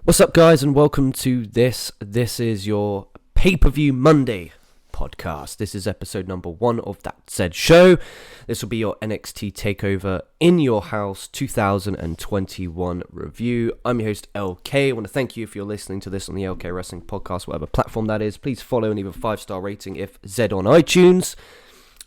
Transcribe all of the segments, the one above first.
What's up, guys, and welcome to this. This is your Pay-Per-View Monday podcast. This is episode number 1 of that said show. This will be your NXT Takeover in your house 2021 review. I'm your host, LK. I want to thank you if you're listening to this on the LK Wrestling Podcast, whatever platform that is. Please follow and leave a 5-star rating if Z on iTunes.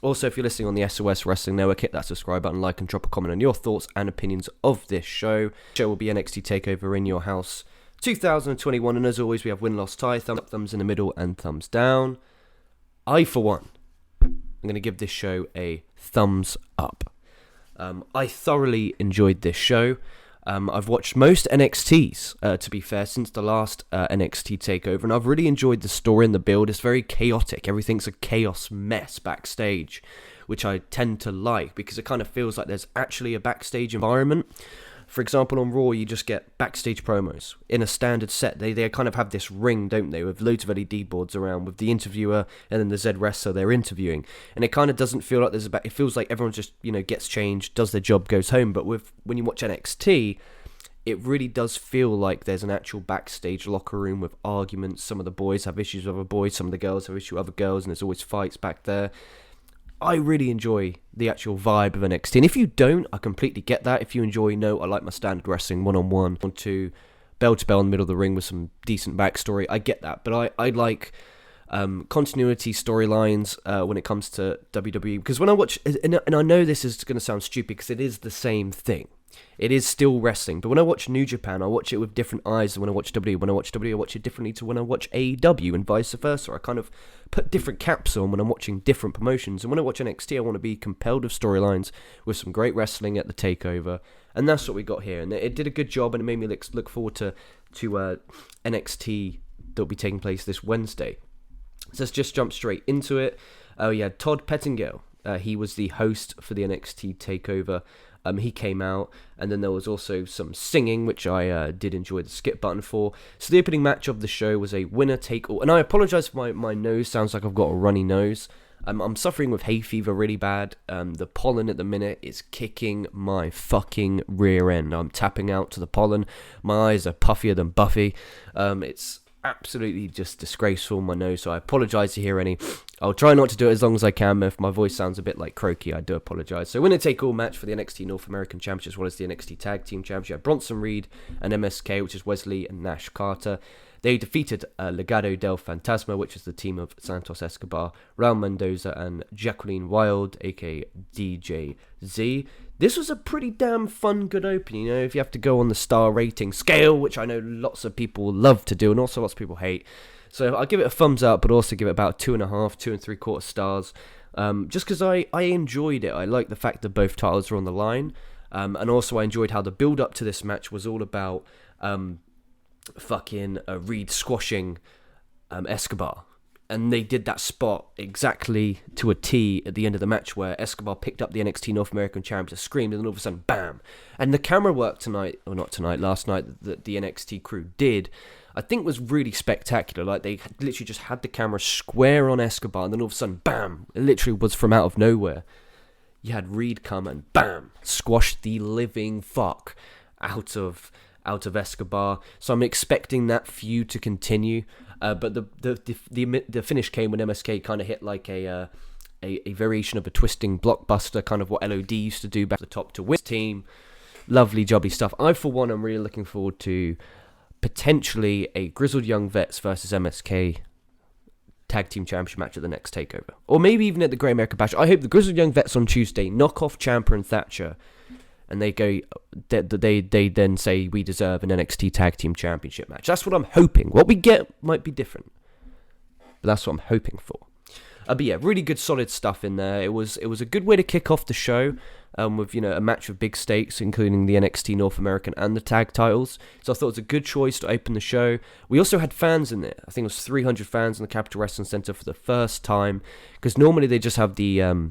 Also, if you're listening on the SOS Wrestling Network, hit that subscribe button, like, and drop a comment on your thoughts and opinions of this show. The show will be NXT Takeover in your house 2021, and as always, we have win-loss tie, thumbs up, thumbs in the middle, and thumbs down. I, for one, am going to give this show a thumbs up. I thoroughly enjoyed this show. I've watched most NXTs, to be fair, since the last NXT Takeover, and I've really enjoyed the story and the build. It's very chaotic. Everything's a chaos mess backstage, which I tend to like, because it kind of feels like there's actually a backstage environment. For example, on Raw, you just get backstage promos in a standard set. They kind of have this ring, don't they, with loads of LED boards around, with the interviewer and then the Z wrestler they're interviewing. And it kind of doesn't feel like it feels like everyone just, gets changed, does their job, goes home. But when you watch NXT, it really does feel like there's an actual backstage locker room with arguments. Some of the boys have issues with other boys, some of the girls have issues with other girls, and there's always fights back there. I really enjoy the actual vibe of NXT, and if you don't, I completely get that. If you enjoy, I like my standard wrestling one-on-one, to bell in the middle of the ring with some decent backstory. I get that, but I like continuity storylines when it comes to WWE, because when I watch, and I know this is going to sound stupid because it is the same thing. It is still wrestling, but when I watch New Japan, I watch it with different eyes than when I watch WWE. When I watch WWE, I watch it differently to when I watch AEW, and vice versa. I kind of put different caps on when I'm watching different promotions, and when I watch NXT, I want to be compelled of storylines with some great wrestling at the takeover, and that's what we got here. And it did a good job, and it made me look forward to NXT that will be taking place this Wednesday. So let's just jump straight into it. Oh yeah, Todd Pettingill. He was the host for the NXT Takeover. He came out, and then there was also some singing, which I did enjoy the skip button for. So the opening match of the show was a winner-take-all. And I apologise for my nose. Sounds like I've got a runny nose. I'm suffering with hay fever really bad. The pollen at the minute is kicking my fucking rear end. I'm tapping out to the pollen. My eyes are puffier than Buffy. It's absolutely just disgraceful, my nose, so I apologise to hear any. I'll try not to do it as long as I can. If my voice sounds a bit like croaky, I do apologise. So winner take all match for the NXT North American Championship as well as the NXT Tag Team Championship. Bronson Reed and MSK, which is Wesley and Nash Carter. They defeated Legado del Fantasma, which is the team of Santos, Escobar, Raul, Mendoza, and Jacqueline Wilde, aka DJ Z. This was a pretty damn fun, good opening. If you have to go on the star rating scale, which I know lots of people love to do, and also lots of people hate. So I'll give it a thumbs up, but also give it about 2.5, 2 3/4 stars. Just because I enjoyed it. I like the fact that both titles were on the line. And also I enjoyed how the build up to this match was all about Reed squashing Escobar. And they did that spot exactly to a T at the end of the match where Escobar picked up the NXT North American Championship, screamed, and then all of a sudden, bam! And the camera work last night, that the NXT crew did, I think was really spectacular. Like, they literally just had the camera square on Escobar, and then all of a sudden, bam! It literally was from out of nowhere. You had Reed come and, bam! Squash the living fuck out of Escobar. So I'm expecting that feud to continue. But the finish came when MSK kind of hit like a variation of a twisting blockbuster, kind of what LOD used to do back at the top to win his team. Lovely jobby stuff. I, for one, am really looking forward to potentially a Grizzled Young Vets versus MSK Tag Team Championship match at the next Takeover. Or maybe even at the Great American Bash. I hope the Grizzled Young Vets on Tuesday knock off Ciampa and Thatcher, and they then say we deserve an NXT Tag Team Championship match. That's what I'm hoping. What we get might be different, but that's what I'm hoping for. But yeah, really good solid stuff in there. It was a good way to kick off the show with a match of big stakes, including the NXT North American and the tag titles. So I thought it was a good choice to open the show. We also had fans in there. I think it was 300 fans in the Capitol Wrestling Center for the first time, because normally they just have the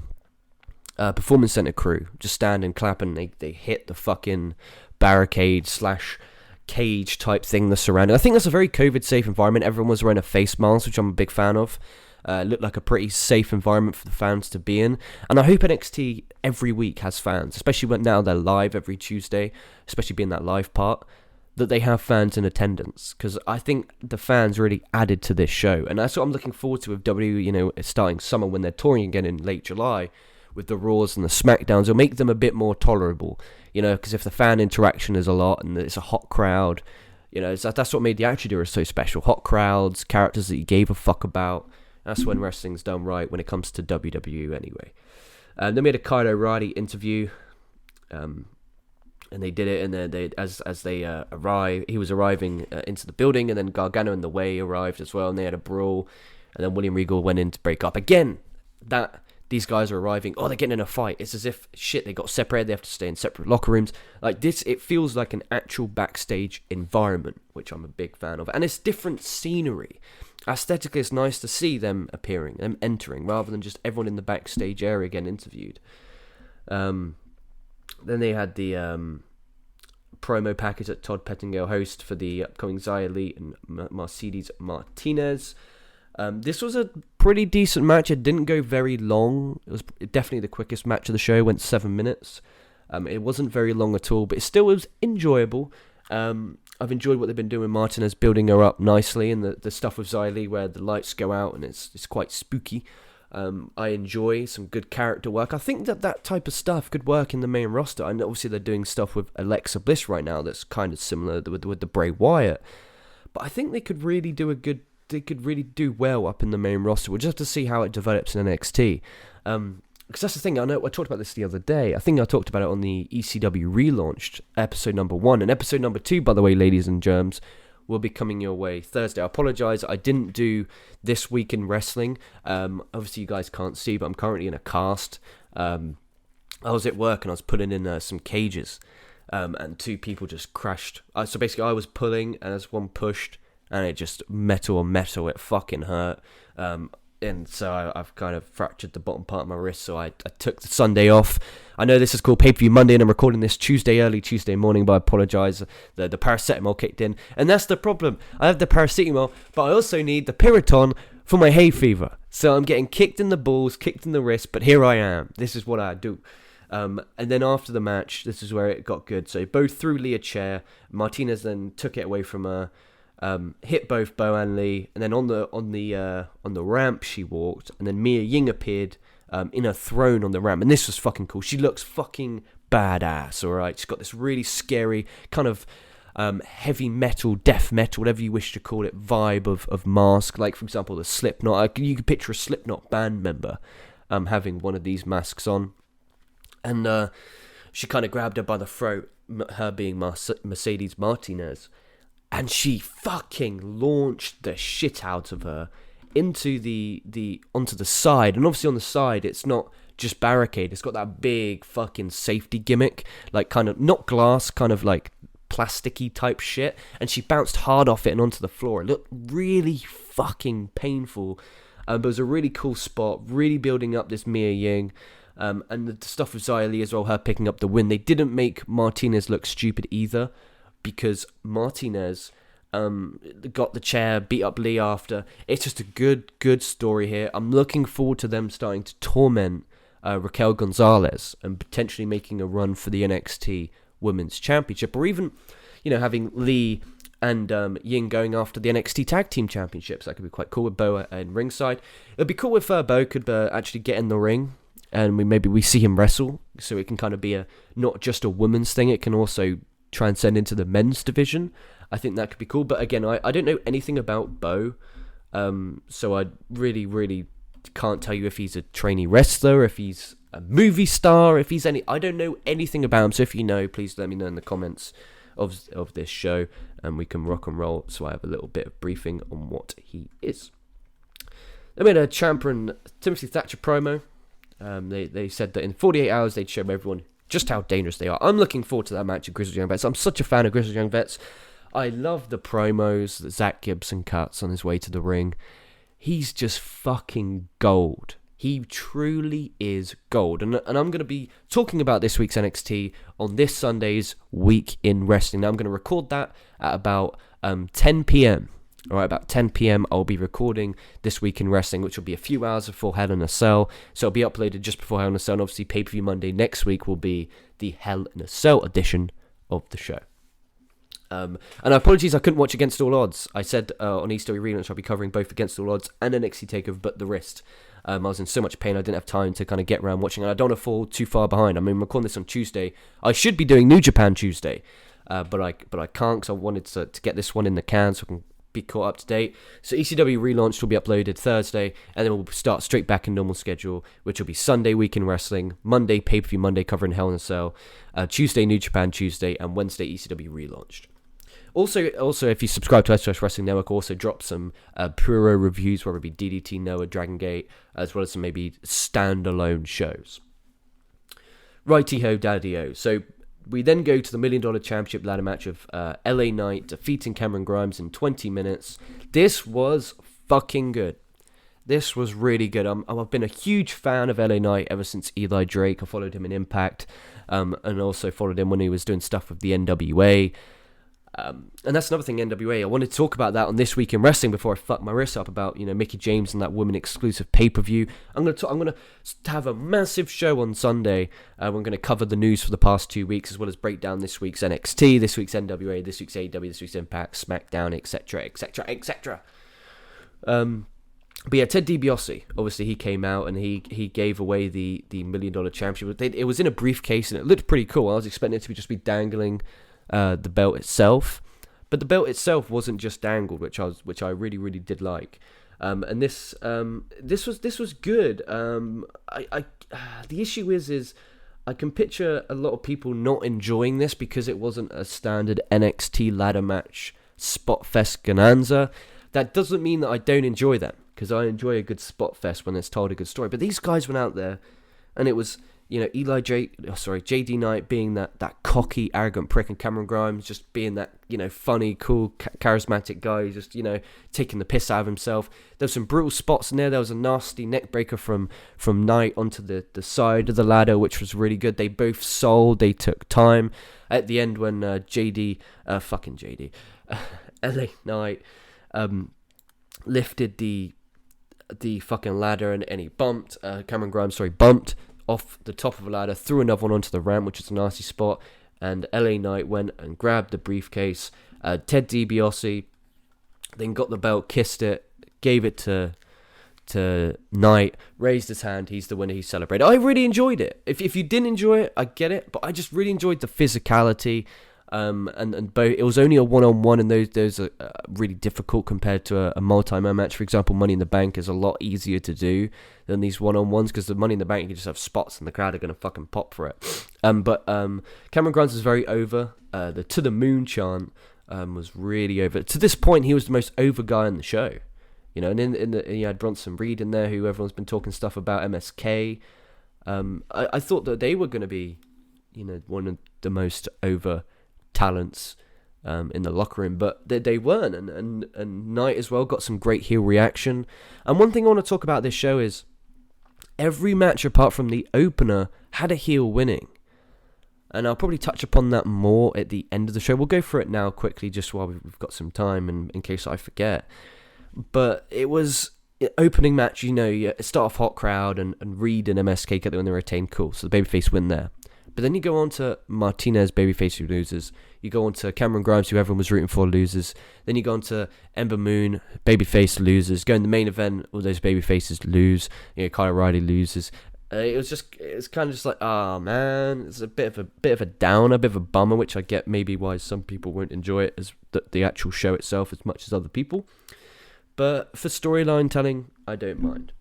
Performance Center crew just stand and clap, and they hit the fucking barricade / cage type thing that's surrounding. I think that's a very COVID safe environment. Everyone was wearing a face mask, which I'm a big fan of. Looked like a pretty safe environment for the fans to be in, and I hope NXT every week has fans, especially when now they're live every Tuesday, especially being that live part. that they have fans in attendance, because I think the fans really added to this show, and that's what I'm looking forward to with WWE, starting summer when they're touring again in late July with the Raws and the SmackDowns. It'll make them a bit more tolerable, because if the fan interaction is a lot and it's a hot crowd, that's what made the Attitude Era so special. Hot crowds, characters that you gave a fuck about. That's when wrestling's done right when it comes to WWE anyway. They made a Kyle O'Reilly interview, and they did it, and they as they arrived, he was arriving into the building, and then Gargano and The Way arrived as well, and they had a brawl, and then William Regal went in to break up. Again, that these guys are arriving, they're getting in a fight. It's as if, they got separated, they have to stay in separate locker rooms. Like this, it feels like an actual backstage environment, which I'm a big fan of, and it's different scenery. Aesthetically, it's nice to see them appearing, them entering, rather than just everyone in the backstage area getting interviewed. Then they had the promo package that Todd Pettingill host for the upcoming Xia Li and Mercedes Martinez. This was a pretty decent match. It didn't go very long. It was definitely the quickest match of the show. It went 7 minutes. It wasn't very long at all, but it still was enjoyable. I've enjoyed what they've been doing. Martinez building her up nicely, and the stuff with Xia Li where the lights go out and it's quite spooky. I enjoy some good character work. I think that type of stuff could work in the main roster. And obviously they're doing stuff with Alexa Bliss right now that's kind of similar with the Bray Wyatt. But I think they could really do well up in the main roster. We'll just have to see how it develops in NXT. Because that's the thing, I talked about this the other day. I think I talked about it on the ECW relaunched episode number 1. And episode number 2, by the way, ladies and germs, will be coming your way Thursday. I apologise, I didn't do This Week in Wrestling. Obviously, you guys can't see, but I'm currently in a cast. I was at work and I was putting in some cages, and 2 people just crashed. So basically, I was pulling, and as one pushed, and it just metal on metal. It fucking hurt. And so I've kind of fractured the bottom part of my wrist, so I took the Sunday off. I know this is called Pay-Per-View Monday, and I'm recording this early Tuesday morning, but I apologise. The paracetamol kicked in, and that's the problem. I have the paracetamol, but I also need the Piriton for my hay fever. So I'm getting kicked in the balls, kicked in the wrist, but here I am. This is what I do. And then after the match, this is where it got good. So both threw Lee a chair. Martinez then took it away from her. Hit both Boa and Lee, and then on the ramp she walked, and then Mei Ying appeared in a throne on the ramp, and this was fucking cool. She looks fucking badass, alright? She's got this really scary kind of heavy metal, death metal, whatever you wish to call it, vibe of mask. Like, for example, the Slipknot. You could picture a Slipknot band member having one of these masks on, and she kind of grabbed her by the throat, her being Mercedes Martinez. And she fucking launched the shit out of her into onto the side. And obviously on the side, it's not just barricade. It's got that big fucking safety gimmick, like kind of not glass, kind of like plasticky type shit. And she bounced hard off it and onto the floor. It looked really fucking painful. But it was a really cool spot, really building up this Mei Ying. And the stuff with Xia Li as well, her picking up the win. They didn't make Martinez look stupid either, because Martinez got the chair, beat up Lee after. It's just a good story here. I'm looking forward to them starting to torment Raquel González and potentially making a run for the NXT Women's Championship, or even, having Lee and Ying going after the NXT Tag Team Championships. That could be quite cool with Boa and ringside. It'd be cool if Boa could actually get in the ring, and maybe we see him wrestle, so it can kind of be not just a women's thing. It can also transcend into the men's division. I think that could be cool. But again, I don't know anything about Bo, so I really can't tell you if he's a trainee wrestler, if he's a movie star, if he's any. I don't know anything about him. So if you know, please let me know in the comments of this show, and we can rock and roll. So I have a little bit of briefing on what he is. They made a Ciampa and Timothy Thatcher promo. They said that in 48 hours they'd show everyone just how dangerous they are. I'm looking forward to that match of Grizzled Young Vets. I'm such a fan of Grizzled Young Vets. I love the promos that Zach Gibson cuts on his way to the ring. He's just fucking gold. He truly is gold. And I'm going to be talking about this week's NXT on this Sunday's Week in Wrestling. Now, I'm going to record that at about 10 p.m. All right, about 10 p.m. I'll be recording This Week in Wrestling, which will be a few hours before Hell in a Cell. So it'll be uploaded just before Hell in a Cell. And obviously, Pay-Per-View Monday next week will be the Hell in a Cell edition of the show. And apologies, I couldn't watch Against All Odds. I said on ECW Relaunch I'll be covering both Against All Odds and NXT Takeover, but the wrist. I was in so much pain I didn't have time to kind of get around watching, and I don't want to fall too far behind. I mean, I'm recording this on Tuesday. I should be doing New Japan Tuesday, but I can't because I wanted to get this one in the can so I can be caught up to date. So ECW Relaunched will be uploaded Thursday, and then we'll start straight back in normal schedule, which will be Sunday Week in Wrestling, Monday Pay-Per-View Monday covering Hell in a Cell, Tuesday New Japan Tuesday, and Wednesday ECW Relaunched. Also, if you subscribe to SOS Wrestling Network, also drop some Puro reviews, whether it be DDT, Noah, Dragon Gate, as well as some maybe standalone shows. Righty-ho, daddy-o. So we then go to the $1 Million Championship ladder match of LA Knight defeating Cameron Grimes in 20 minutes. This was fucking good. This was really good. I've been a huge fan of LA Knight ever since Eli Drake. I followed him in Impact, and also followed him when he was doing stuff with the NWA. And that's another thing, NWA. I wanted to talk about that on This Week in Wrestling before I fuck my wrist up about, Mickie James and that women exclusive pay-per-view. I'm gonna have a massive show on Sunday. We're gonna cover the news for the past 2 weeks, as well as break down this week's NXT, this week's NWA, this week's AEW, this week's Impact, SmackDown, etc., etc., etc. But yeah, Ted DiBiase, obviously he came out and he gave away the $1 Million Championship. It was in a briefcase and it looked pretty cool. I was expecting it to just be dangling the belt itself, but the belt itself wasn't just dangled, which I really, really did like. And this was good. The issue is I can picture a lot of people not enjoying this because it wasn't a standard NXT ladder match spot fest bonanza. That doesn't mean that I don't enjoy them, because I enjoy a good spot fest when it's told a good story. But these guys went out there, and it was, JD Knight being that cocky, arrogant prick, and Cameron Grimes just being that, funny, cool, charismatic guy who's just, taking the piss out of himself. There was some brutal spots in there. There was a nasty neck breaker from Knight onto the side of the ladder, which was really good. They both sold. They took time. At the end, when LA Knight lifted the fucking ladder and he bumped, Cameron Grimes, bumped off the top of a ladder, threw another one onto the ramp, which is a nasty spot, and LA Knight went and grabbed the briefcase. Ted DiBiase then got the belt, kissed it, gave it to Knight, raised his hand. He's the winner. He celebrated. I really enjoyed it. If you didn't enjoy it, I get it, but I just really enjoyed the physicality. And both, it was only a one-on-one, and those are really difficult compared to a multi-man match. For example, Money in the Bank is a lot easier to do than these one-on-ones, because the Money in the Bank, you can just have spots and the crowd are going to fucking pop for it. But Cameron Grimes was very over. The To the Moon chant was really over. To this point, he was the most over guy on the show. And you had Bronson Reed in there, who everyone's been talking stuff about, MSK. I thought that they were going to be, one of the most over talents in the locker room, but they weren't, and Knight as well got some great heel reaction. And one thing I want to talk about this show is every match apart from the opener had a heel winning, and I'll probably touch upon that more at the end of the show. We'll go through it now quickly just while we've got some time, and in case I forget. But it was opening match, you start off hot crowd, and Reed and MSK get there when they retained, cool, so the babyface win there. But then you go on to Martinez, babyface, who loses. You go on to Cameron Grimes, who everyone was rooting for, loses. Then you go on to Ember Moon, babyface, loses. Go in the main event, all those babyfaces lose. Kyle O'Reilly loses. It's kind of just like, oh man, it's a bit of a downer, a bit of a bummer, which I get maybe why some people won't enjoy it as the actual show itself as much as other people. But for storyline telling, I don't mind.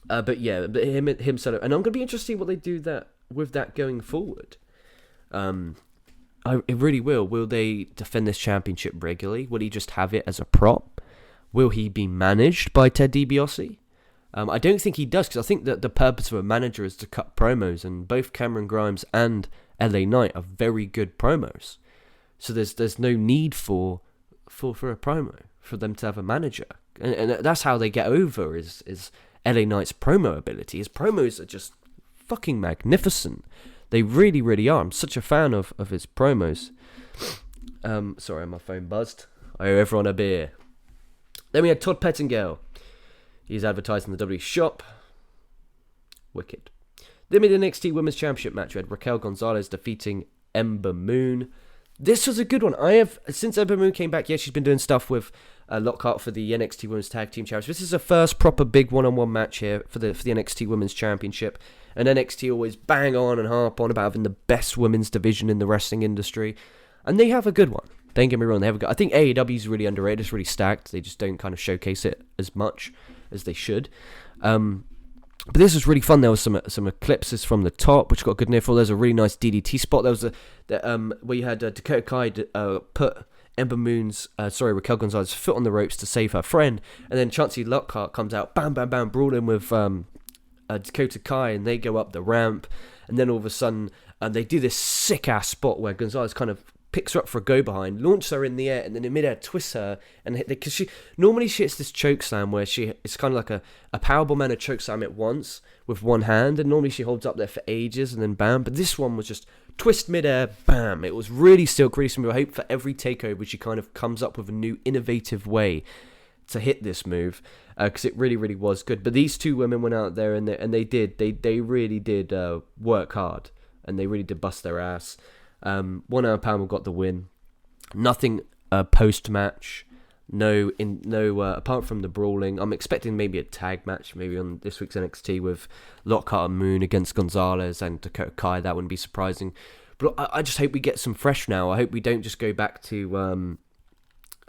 But him set up, and I'm gonna be interested to see what they do with that going forward. It really will. Will they defend this championship regularly? Will he just have it as a prop? Will he be managed by Ted DiBiase? I don't think he does, because I think that the purpose of a manager is to cut promos, and both Cameron Grimes and LA Knight are very good promos. So there's no need for a promo, for them to have a manager. And that's how they get over is LA Knight's promo ability. His promos are just fucking magnificent. They really, really are. I'm such a fan of his promos. Sorry, my phone buzzed. I owe everyone a beer. Then we had Todd Pettengill. He's advertising the WWE shop. Wicked. Then we had the NXT Women's Championship match. We had Raquel González defeating Ember Moon. This was a good one. I have, since Ember Moon came back, she's been doing stuff with Lockhart for the NXT Women's Tag Team Championship. This is the first proper big one-on-one match here for the NXT Women's Championship. And NXT always bang on and harp on about having the best women's division in the wrestling industry. And they have a good one. Don't get me wrong, they have a good... I think AEW is really underrated. It's really stacked. They just don't kind of showcase it as much as they should. But this was really fun. There was some eclipses from the top, which got good near fall. There's a really nice DDT spot. There was where you had Dakota Kai put Ember Moon's, Raquel González foot on the ropes to save her friend, and then Chauncey Lockhart comes out, bam, bam, bam, brawling with Dakota Kai, and they go up the ramp, and then all of a sudden they do this sick ass spot where González kind of picks her up for a go behind, launches her in the air, and then in midair twists her, and because she hits this choke slam where it's kind of like a powerbomb and a choke slam at once with one hand, and normally she holds up there for ages and then bam. But this one was just twist midair, bam. It was really silk, really smooth. I hope for every takeover she kind of comes up with a new innovative way to hit this move, because it really, really was good. But these two women went out there and they really did work hard, and they really did bust their ass. 1 hour panel got the win. Nothing post match. No, apart from the brawling. I'm expecting maybe a tag match, maybe on this week's NXT with Lockhart and Moon against González and Dakota Kai. That wouldn't be surprising. But I just hope we get some fresh now. I hope we don't just go back to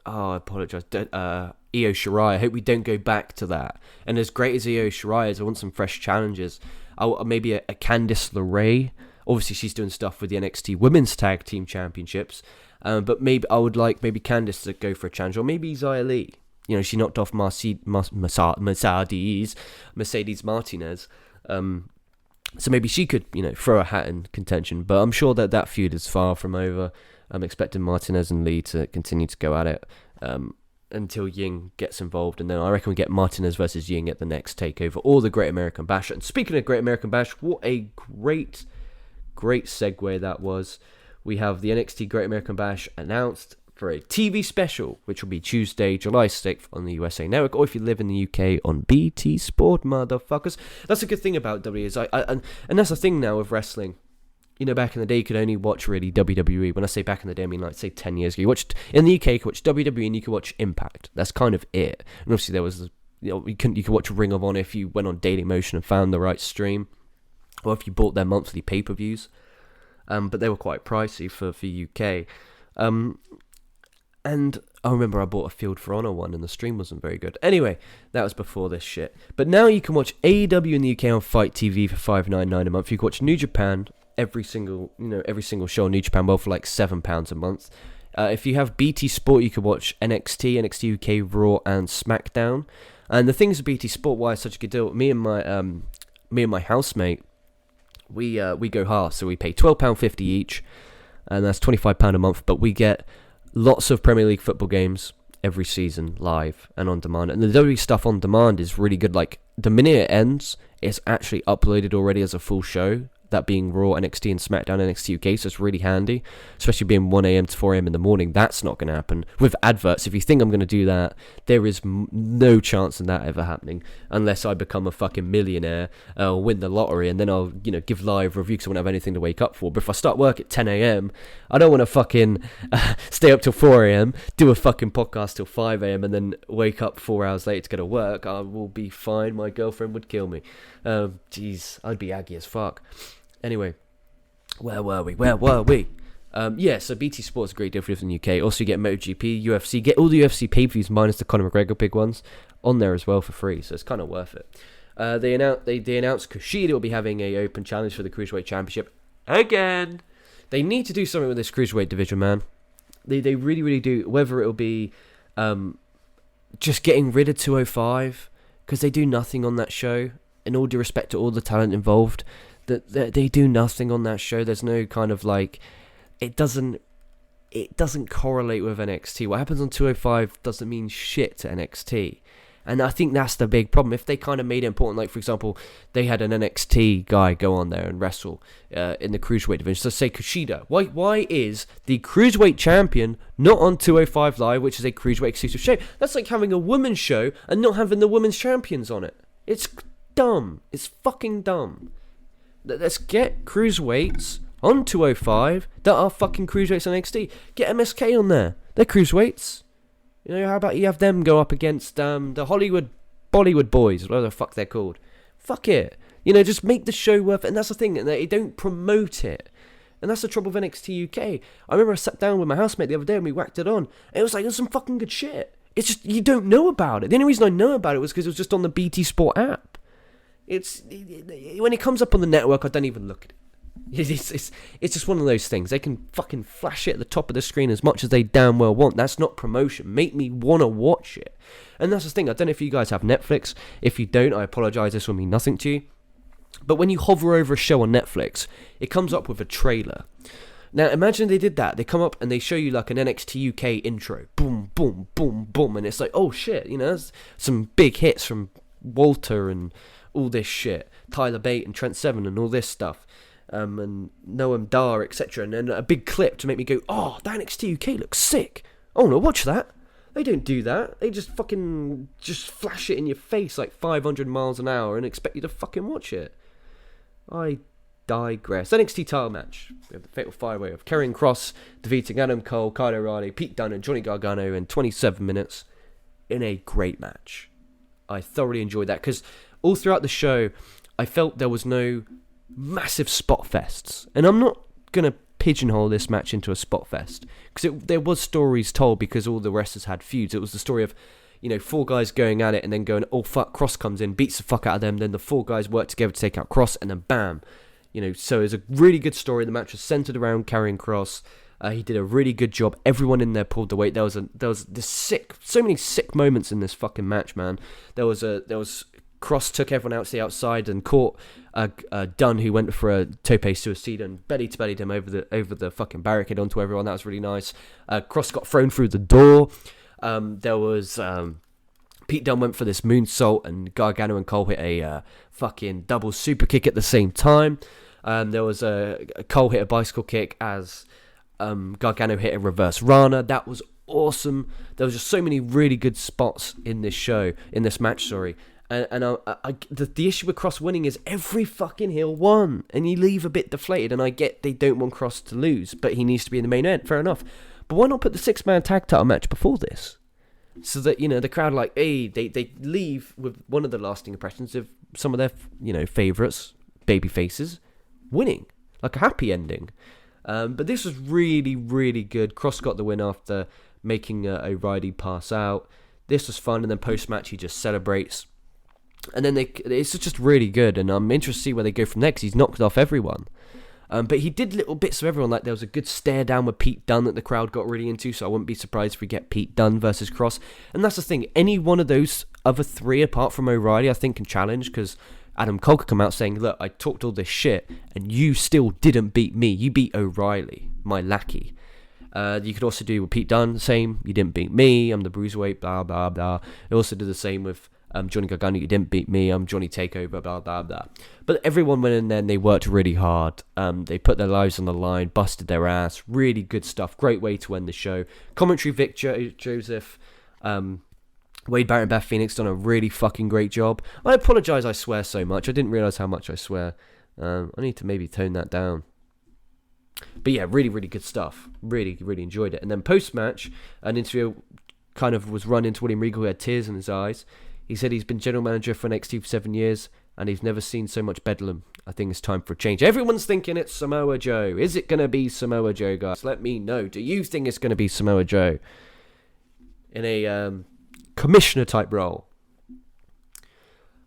I apologise. Io Shirai. I hope we don't go back to that. And as great as Io Shirai is, I want some fresh challenges. Maybe a Candice LeRae. Obviously, she's doing stuff with the NXT Women's Tag Team Championships. But maybe I would like maybe Candice to go for a challenge. Or maybe Xia Li. She knocked off Mercedes Martinez. So maybe she could, throw a hat in contention. But I'm sure that feud is far from over. I'm expecting Martinez and Lee to continue to go at it until Ying gets involved. And then I reckon we get Martinez versus Ying at the next takeover, or the Great American Bash. And speaking of Great American Bash, what a great segue that was. We have the NXT Great American Bash announced for a TV special, which will be Tuesday, July 6th on the USA Network, or if you live in the UK, on BT Sport, motherfuckers. That's a good thing about WWE, is and that's the thing now with wrestling. Back in the day, you could only watch really WWE. When I say back in the day, I mean, like, say 10 years ago. You watched, in the UK, you could watch WWE and you could watch Impact. That's kind of it. And obviously there was, you could watch Ring of Honor if you went on Daily Motion and found the right stream, or if you bought their monthly pay-per-views. But they were quite pricey for UK. And I remember I bought a Field for Honor one and the stream wasn't very good. Anyway, that was before this shit. But now you can watch AEW in the UK on Fight TV for $5.99 a month. You can watch New Japan, every single show on New Japan World for like £7 a month. If you have BT Sport, you can watch NXT UK, Raw, and SmackDown. And the things with BT Sport, why it's such a good deal, me and my housemate, we go half, so we pay £12.50 each, and that's £25 a month, but we get lots of Premier League football games every season live and on demand. And the WWE stuff on demand is really good. Like, the minute it ends, it's actually uploaded already as a full show, that being Raw, NXT, and SmackDown, NXT UK, so it's really handy, especially being 1am to 4am in the morning. That's not going to happen. With adverts, if you think I'm going to do that, there is no chance in that ever happening, unless I become a fucking millionaire, or win the lottery, and then I'll, give live review, because I won't have anything to wake up for. But if I start work at 10am, I don't want to fucking stay up till 4am, do a fucking podcast till 5am, and then wake up 4 hours later to go to work. I will be fine. My girlfriend would kill me. Jeez, I'd be aggy as fuck. Anyway, where were we? So BT Sport's a great deal for in the UK. Also, you get MotoGP, UFC, get all the UFC pay-per-views minus the Conor McGregor big ones on there as well for free, so it's kind of worth it. They announced Kushida will be having a open challenge for the Cruiserweight Championship again. They need to do something with this Cruiserweight division, man. They really, really do. Whether it'll be just getting rid of 205, because they do nothing on that show. In all due respect to all the talent involved, that they do nothing on that show. There's no kind of like, it doesn't correlate with NXT. What happens on 205 doesn't mean shit to NXT. And I think that's the big problem. If they kind of made it important, like, for example, they had an NXT guy go on there and wrestle in the Cruiserweight division. So say Kushida. Why is the Cruiserweight champion not on 205 Live, which is a Cruiserweight exclusive show? That's like having a women's show and not having the women's champions on it. It's dumb. It's fucking dumb. Let's get cruiserweights on 205 that are fucking cruiserweights on NXT. Get MSK on there. They're cruiserweights. You know, how about you have them go up against the Bollywood boys, whatever the fuck they're called. Fuck it. You know, just make the show worth it. And that's the thing, they don't promote it. And that's the trouble with NXT UK. I remember I sat down with my housemate the other day and we whacked it on. And it was like, there's some fucking good shit. It's just, you don't know about it. The only reason I know about it was because it was just on the BT Sport app. When it comes up on the network, I don't even look at it. It's just one of those things. They can fucking flash it at the top of the screen as much as they damn well want. That's not promotion. Make me want to watch it. And that's the thing. I don't know if you guys have Netflix. If you don't, I apologise. This will mean nothing to you. But when you hover over a show on Netflix, it comes up with a trailer. Now, imagine they did that. They come up and they show you like an NXT UK intro. Boom, boom, boom, boom. And it's like, oh shit, you know, there's some big hits from Walter and all this shit. Tyler Bate and Trent Seven and all this stuff. And Noam Dar, etc. And then a big clip to make me go, oh, that NXT UK looks sick. Oh no, watch that. They don't do that. They just fucking flash it in your face like 500 miles an hour and expect you to fucking watch it. I digress. NXT title match. We have the Fatal 5-Way of Karrion Kross defeating Adam Cole, Kyle O'Reilly, Pete Dunne and Johnny Gargano in 27 minutes in a great match. I thoroughly enjoyed that because all throughout the show I felt there was no massive spot fests. And I'm not going to pigeonhole this match into a spot fest because there was stories told because all the wrestlers had feuds. It was the story of, you know, four guys going at it and then going, oh fuck, Kross comes in, beats the fuck out of them, then the four guys work together to take out Kross and then bam. You know, so it's a really good story. The match was centered around Karrion Kross. He did a really good job. Everyone in there pulled the weight. There was so many sick moments in this fucking match, man. There was Kross took everyone out to the outside and caught Dunne, who went for a tope suicida and belly to bellied him over the fucking barricade onto everyone. That was really nice. Kross got thrown through the door. There was Pete Dunne went for this moonsault and Gargano and Cole hit a fucking double super kick at the same time. There was Cole hit a bicycle kick as Gargano hit a reverse Rana. That was awesome. There was just so many really good spots in this match. Sorry. And the issue with Kross winning is every fucking heel won, and you leave a bit deflated. And I get they don't want Kross to lose, but he needs to be in the main event. Fair enough. But why not put the 6-man tag title match before this, so that, you know, the crowd like, hey, they leave with one of the lasting impressions of some of their, you know, favourites, baby faces, winning, like a happy ending. But this was really, really good. Kross got the win after making O'Reilly pass out. This was fun, and then post match he just celebrates. And then it's just really good, and I'm interested to see where they go from there because he's knocked off everyone. But he did little bits of everyone, like there was a good stare down with Pete Dunne that the crowd got really into, so I wouldn't be surprised if we get Pete Dunne versus Kross. And that's the thing, any one of those other three apart from O'Reilly I think can challenge, because Adam Cole could come out saying, look, I talked all this shit and you still didn't beat me, you beat O'Reilly, my lackey. You could also do with Pete Dunne the same, you didn't beat me, I'm the bruiserweight, blah blah blah. They also did the same with Johnny Gargano, you didn't beat me, I'm Johnny Takeover, blah blah blah. But everyone went in there and they worked really hard. They put their lives on the line, busted their ass, really good stuff, great way to end the show. Commentary Vic Joseph, Wade Barrett and Beth Phoenix done a really fucking great job. I apologise I swear so much, I didn't realise how much I swear. I need to maybe tone that down. But yeah, really, really good stuff. Really, really enjoyed it. And then post-match, an interview kind of was run into William Regal, who had tears in his eyes. He said he's been general manager for NXT for 7 years, and he's never seen so much bedlam. I think it's time for a change. Everyone's thinking it's Samoa Joe. Is it going to be Samoa Joe, guys? Let me know. Do you think it's going to be Samoa Joe in a commissioner-type role?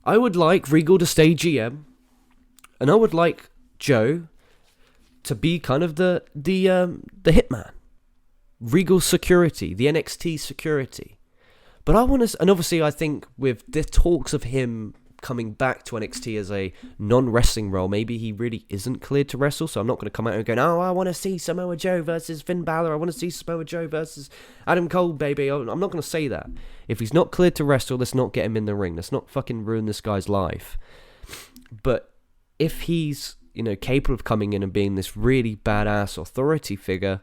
I would like Regal to stay GM, and I would like Joe to be kind of the hitman. Regal security, the NXT security. But I want to, and obviously I think with the talks of him coming back to NXT as a non-wrestling role, maybe he really isn't cleared to wrestle, so I'm not going to come out and go, oh, I want to see Samoa Joe versus Finn Balor, I want to see Samoa Joe versus Adam Cole, baby. I'm not going to say that. If he's not cleared to wrestle, let's not get him in the ring. Let's not fucking ruin this guy's life. But if he's, you know, capable of coming in and being this really badass authority figure,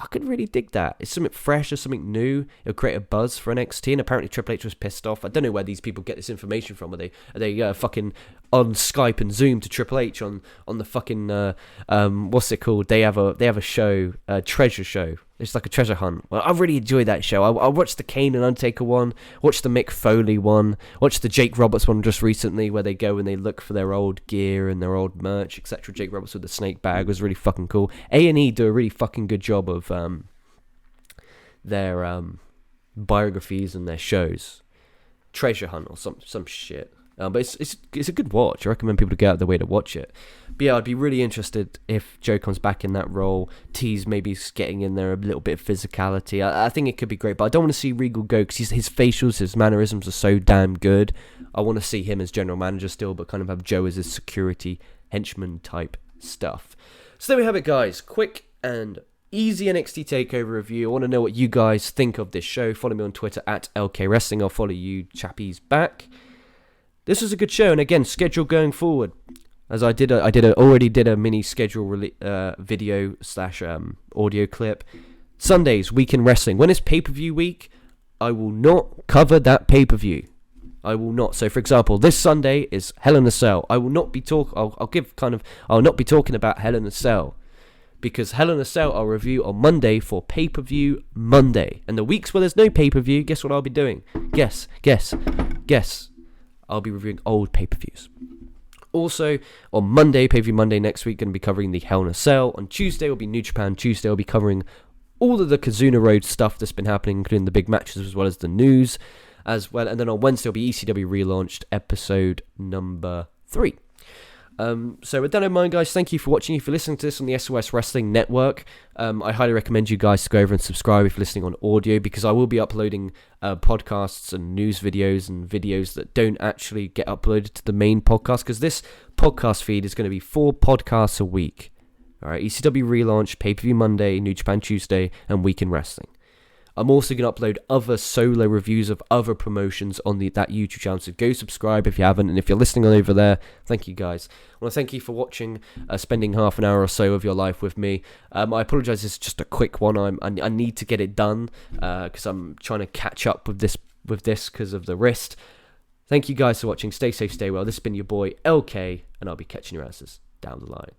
I could really dig that. It's something fresh or something new. It'll create a buzz for NXT, and apparently Triple H was pissed off. I don't know where these people get this information from. Are they fucking on Skype and Zoom to Triple H on the fucking what's it called? They have a show, treasure show. It's like a treasure hunt. Well, I really enjoyed that show. I watched the Kane and Undertaker one, watched the Mick Foley one, watched the Jake Roberts one just recently, where they go and they look for their old gear and their old merch, etc. Jake Roberts with the snake bag was really fucking cool. A&E do a really fucking good job of their biographies and their shows. Treasure hunt or some shit. But it's a good watch. I recommend people to get out of their way to watch it. But yeah, I'd be really interested if Joe comes back in that role. T's maybe getting in there a little bit of physicality. I think it could be great, but I don't want to see Regal go because his facials, his mannerisms are so damn good. I want to see him as general manager still, but kind of have Joe as his security henchman type stuff. So there we have it, guys. Quick and easy NXT Takeover review. I want to know what you guys think of this show. Follow me on Twitter at LK Wrestling. I'll follow you chappies back. This was a good show, and again, schedule going forward. As I already did a mini schedule video / audio clip. Sundays, Week in Wrestling. When it's pay-per-view week, I will not cover that pay-per-view. I will not. So, for example, this Sunday is Hell in a Cell. I will not be I'll not be talking about Hell in a Cell, because Hell in a Cell I'll review on Monday for pay-per-view Monday. And the weeks where there's no pay-per-view, guess what I'll be doing? Guess. I'll be reviewing old pay-per-views. Also, on Monday, pay-per-view Monday next week, going to be covering the Hell in a Cell. On Tuesday will be New Japan Tuesday. I'll be covering all of the Kazuna Road stuff that's been happening, including the big matches as well as the news as well. And then on Wednesday will be ECW Relaunched, episode number 3. So with that in mind, guys, thank you for watching. If you're listening to this on the SOS Wrestling Network, I highly recommend you guys to go over and subscribe if you're listening on audio, because I will be uploading podcasts and news videos and videos that don't actually get uploaded to the main podcast, because this podcast feed is going to be 4 podcasts a week. All right, ECW Relaunch, Pay-Per-View Monday, New Japan Tuesday, and Week in Wrestling. I'm also going to upload other solo reviews of other promotions on that YouTube channel, so go subscribe if you haven't, and if you're listening on over there, thank you guys. I want to thank you for watching, spending half an hour or so of your life with me. I apologise, it's just a quick one. I need to get it done because I'm trying to catch up with this because of the wrist. Thank you guys for watching. Stay safe, stay well. This has been your boy LK, and I'll be catching your asses down the line.